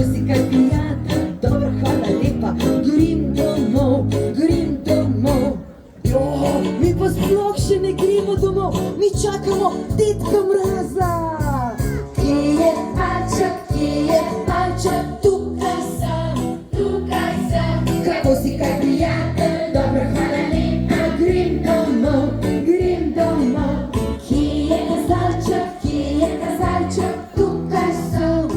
si kaj prijatelj, dobro, hvala lepa, grem domov, jo, mi pa sploh še ne gremo domov, mi čakamo Dedka Mraza. Kje je palček, tukaj sem, kako si kaj prijatelj, dobro, hvala lepa, grem domov, kje je kazalček, tukaj sem.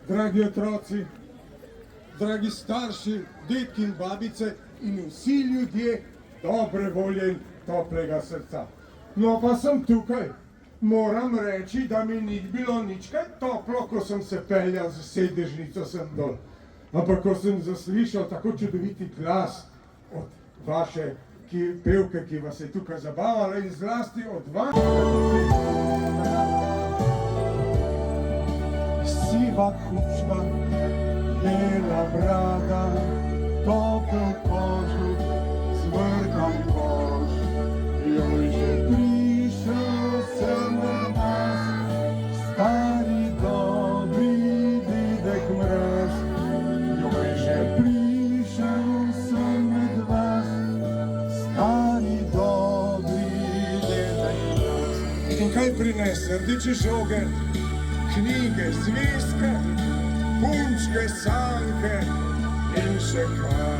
Dragi otroci, dragi starši, dedki in babice in vsi ljudje dobre volje in toplega srca. No pa sem tukaj. Moram reči, da mi ni bilo nič kaj toplo, ko sem se peljal z sedežnico sem dol. Ampak ko sem zaslišal tako čudoviti glas od vaše pevke, ki vas je tukaj zabavala in zlasti od vas. Siva kučka, bela brada, topel kožuh, zvrkan kož. Joj, že prišel sem od nas, stari dobri Dedek Mraz. Joj, že prišel sem med vas, stari dobri Dedek Mraz. In kaj prinese? Rdeče žoge, knjige, zvezke, punčke, sanke in še kaj.